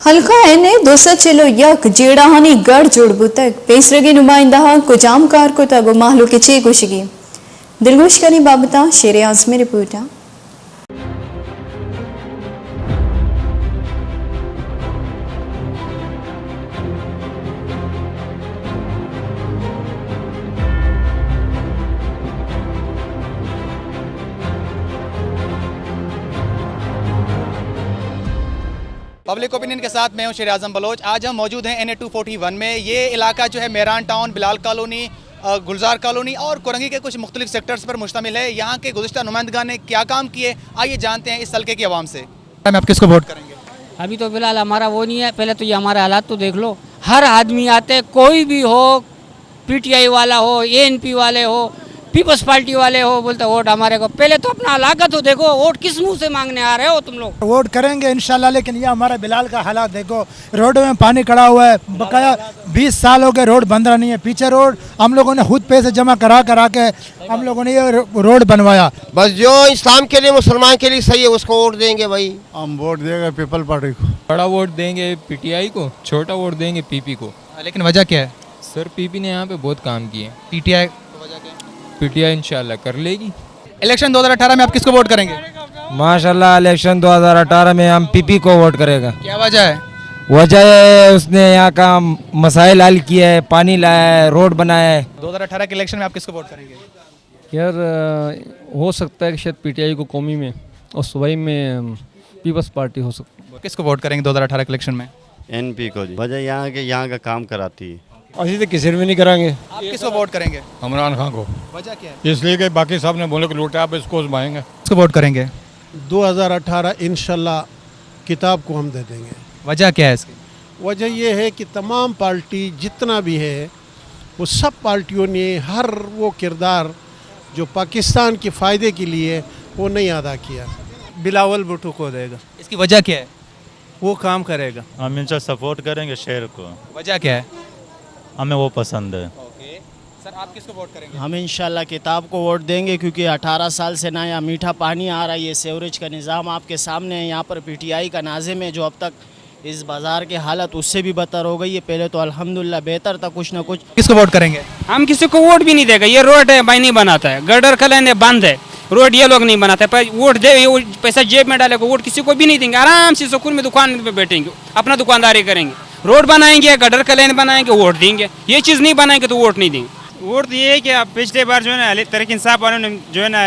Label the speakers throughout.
Speaker 1: हल्का एने दोसा चलो यक जेड़ाहानी गढ़ जोड़बू तक पेसरगी नुमाइंदा कुछ आम कार को तब माहलू के चे कुशगी दिलगोश करी बाबता शेर आजमी रिपोर्टा
Speaker 2: पब्लिक ओपिनियन के साथ मैं हूं शेर आजम बलोच। आज हम मौजूद हैं NA 241 में। ये इलाका जो है मेहरान टाउन, बिलाल कॉलोनी, गुलजार कॉलोनी और कोरंगी के कुछ मुख्तलिफ सेक्टर्स पर मुश्तमिल है। यहाँ के गुज़िश्ता नुमाइंदगान ने क्या काम किए, आइए जानते हैं इस हल्के की आवाम से। आप किसको वोट करेंगे?
Speaker 3: अभी तो फिलहाल हमारा वो नहीं है, पहले तो ये हमारे हालात तो देख लो। हर आदमी आते, कोई भी हो, PTI वाला हो, ANP वाले हो, पीपल्स पार्टी वाले हो, बोलते वोट हमारे को। पहले तो अपना इलाका तो देखो, वोट किस मुंह से मांगने आ रहे हो तुम लोग?
Speaker 4: वोट करेंगे इंशाल्लाह, लेकिन ये हमारा बिलाल का हालात देखो, रोडों में पानी खड़ा हुआ है, बकाया 20 साल हो गए रोड बन रहा नहीं है। पीछे रोड हम लोगों ने खुद पैसे जमा करा के हम लोगों ने ये रोड बनवाया।
Speaker 5: बस जो इस्लाम के लिए, मुसलमान के लिए सही है उसको वोट देंगे भाई।
Speaker 6: हम वोट देंगे पीपल पार्टी को।
Speaker 7: बड़ा वोट देंगे PTI को, छोटा वोट देंगे PP को।
Speaker 2: लेकिन वजह क्या है?
Speaker 7: सर PP ने यहाँ पे बहुत काम किए।
Speaker 2: PTI
Speaker 7: इंशाल्लाह कर लेगी।
Speaker 2: इलेक्शन 2018 में आप किसको वोट करेंगे?
Speaker 8: माशाल्लाह इलेक्शन 2018 में हम PP को वोट करेगा।
Speaker 2: क्या वजह है?
Speaker 8: वजह है उसने यहाँ का मसाइल हल किया है, पानी लाया है, रोड बनाया है।
Speaker 2: 2018 के इलेक्शन में आप किसको वोट करेंगे?
Speaker 9: यार हो सकता है कि शायद PTI को कौमी में और सूबाई में पीपल्स पार्टी हो सकती है।
Speaker 2: किसको वोट करेंगे 2018 के इलेक्शन में?
Speaker 6: NP को। वजह यहाँ का काम कराती है।
Speaker 9: अभी तो किसी भी नहीं कराएंगे।
Speaker 2: आप किसको वोट करेंगे?
Speaker 10: इमरान खान को।
Speaker 2: वजह क्या है?
Speaker 10: इसलिए कि बाकी साहब ने बोले कि लूटा, आप इसको आजमाएंगे।
Speaker 2: किसको वोट करेंगे?
Speaker 11: 2018 इंशाल्लाह किताब को हम दे देंगे।
Speaker 2: वजह क्या है इसकी?
Speaker 11: वजह यह है कि तमाम पार्टी जितना भी है वो सब पार्टियों ने हर वो किरदार जो पाकिस्तान के फ़ायदे के लिए वो नहीं अदा किया।
Speaker 12: बिलावल भुट्टो को देगा।
Speaker 2: इसकी वजह क्या है?
Speaker 12: वो काम करेगा।
Speaker 6: हम इनसे सपोर्ट करेंगे शेर को।
Speaker 2: वजह क्या है?
Speaker 6: हमें वो पसंद है।
Speaker 2: सर आप किसको वोट करेंगे?
Speaker 13: हम इंशाल्लाह किताब को वोट देंगे, क्योंकि 18 साल से ना यहाँ मीठा पानी आ रहा है। ये सीवरेज का निज़ाम आपके सामने है। यहाँ पर PTI का नाज़िम है जो अब तक इस बाज़ार की हालत उससे भी बदतर हो गई है। पहले तो अल्हम्दुलिल्लाह बेहतर था, कुछ ना कुछ।
Speaker 2: किसको वोट करेंगे?
Speaker 3: हम किसी को वोट भी नहीं देगा। ये रोड है भाई नहीं बनाता है, गटर खलें बंद है, रोड ये लोग नहीं बनाते। वोट दे, पैसा जेब में डालेगा, वोट किसी को भी नहीं देंगे। आराम से सुकून में दुकान पे बैठेंगे, अपना दुकानदारी करेंगे। रोड बनाएंगे, गटर कलेन बनाएंगे, वोट देंगे। ये चीज़ नहीं बनाएंगे तो वोट नहीं देंगे।
Speaker 12: वोट तो ये है कि अब पिछले बार जो है ना तहरीक इंसाफ वालों ने जो है ना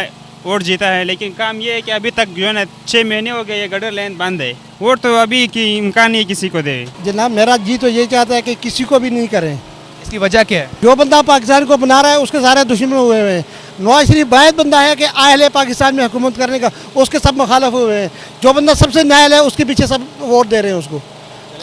Speaker 12: वोट जीता है, लेकिन काम ये है कि अभी तक जो है ना 6 महीने हो गए ये गटर लाइन बंद है। वोट तो अभी की इम्कान नहीं किसी को दे।
Speaker 4: जनाब मेरा जी तो ये चाहता है कि किसी को भी नहीं करें।
Speaker 2: इसकी वजह क्या है?
Speaker 4: जो बंदा पाकिस्तान को बना रहा है उसके सारे दुश्मन हुए हुए हैं। नवाज शरीफ वाहिद बंदा है कि आयल है पाकिस्तान में हुकूमत करने का, उसके सब मुखालफ हुए हैं। जो बंदा सबसे नायल है उसके पीछे सब वोट दे रहे हैं उसको।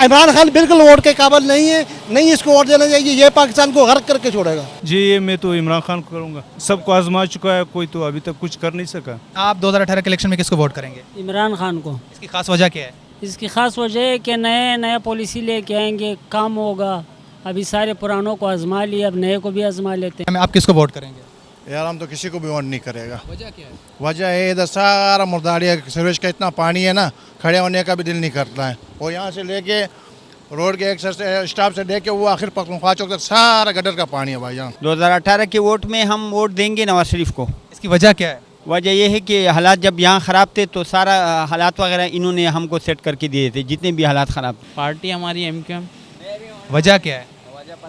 Speaker 4: इमरान खान बिल्कुल वोट के काबिल नहीं है, नहीं इसको वोट देना चाहिए। ये पाकिस्तान को गर्क करके छोड़ेगा।
Speaker 12: जी ये मैं तो इमरान खान को करूँगा। सबको आजमा चुका है, कोई तो अभी तक कुछ कर नहीं सका।
Speaker 2: आप 2018 के इलेक्शन में किसको वोट करेंगे?
Speaker 3: इमरान खान को।
Speaker 2: इसकी खास वजह क्या है?
Speaker 3: इसकी खास वजह है कि नया पॉलिसी लेके आएंगे, काम होगा। अभी सारे पुरानों को आजमा लिए, अब नए को भी आजमा लेते हैं।
Speaker 2: आप किसको वोट करेंगे?
Speaker 6: यार हम तो किसी को भी वोट नहीं करेगा।
Speaker 2: वजह क्या है?
Speaker 6: वजह है इधर सारा मुर्दारिया सीवरेज का इतना पानी है ना, खड़े होने का भी दिल नहीं करता है। और यहाँ से लेके रोड के एक स्टाफ से लेके वो आखिर पखनख्वा चौक तक सारा गटर का पानी है भाई। यहाँ
Speaker 13: 2018 के वोट में हम वोट देंगे नवाज शरीफ को।
Speaker 2: इसकी वजह क्या है?
Speaker 13: वजह यह है कि हालात जब यहाँ ख़राब थे तो सारा हालात वगैरह इन्होंने हमको सेट करके दिए थे, जितने भी हालात ख़राब।
Speaker 3: पार्टी हमारी MQM।
Speaker 2: वजह क्या है?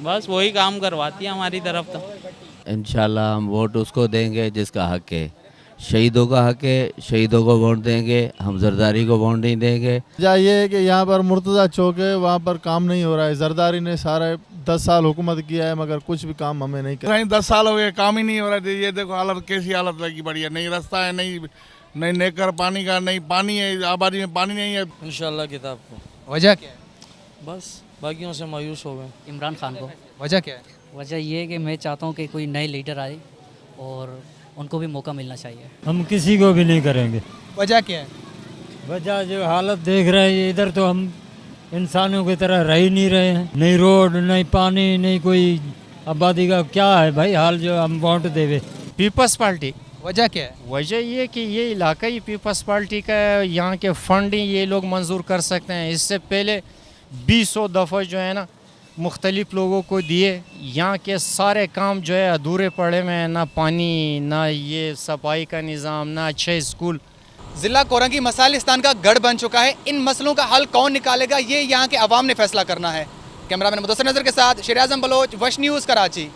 Speaker 3: बस वही काम करवाती है हमारी तरफ तो।
Speaker 14: इंशाल्लाह हम वोट उसको देंगे जिसका हक है। शहीदों का हक है, शहीदों को वोट देंगे, हम जरदारी को वोट नहीं देंगे।
Speaker 6: ये है कि यहाँ पर मुर्तज़ा चौक है, वहाँ पर काम नहीं हो रहा है। जरदारी ने सारा 10 साल हुकूमत किया है मगर कुछ भी काम हमें नहीं किया।
Speaker 10: 10 साल हो गए, काम ही नहीं हो रहा है। ये देखो हालत कैसी हालत लगी पड़ी है। नहीं रास्ता है, नहीं नेकर पानी का, नहीं पानी है, आबादी में पानी नहीं है।
Speaker 12: इंशाल्लाह किताब को।
Speaker 2: वजह क्या है?
Speaker 12: बस बाकियों से मायूस हो गए।
Speaker 3: इमरान खान को।
Speaker 2: वजह क्या है?
Speaker 3: वजह ये है कि मैं चाहता हूँ कि कोई नए लीडर आए और उनको भी मौका मिलना चाहिए।
Speaker 9: हम किसी को भी नहीं करेंगे।
Speaker 2: वजह क्या है?
Speaker 9: वजह जो हालत देख रहे हैं इधर, तो हम इंसानों की तरह रह ही नहीं रहे हैं। नहीं रोड, नहीं पानी, नहीं कोई आबादी का क्या है भाई हाल जो हम वोट देवे।
Speaker 15: People's party.
Speaker 2: वजह क्या है?
Speaker 15: वजह ये कि ये इलाका ही पीपल्स पार्टी का है। यहाँ के फंड ही ये लोग मंजूर कर सकते हैं। इससे पहले 20 दफ़ा जो है ना मुख्तलिफ लोगों को दिए। यहाँ के सारे काम जो है अधूरे पड़े हुए हैं, ना पानी, ना ये सफाई का निज़ाम, ना अच्छे स्कूल।
Speaker 2: जिला कोरंगी मसाइलिस्तान का गढ़ बन चुका है। इन मसलों का हल कौन निकालेगा, ये यहाँ के अवाम ने फैसला करना है। कैमरामैन मुदस्सिर नज़र के साथ शेर आज़म बलोच, वश न्यूज़, कराची।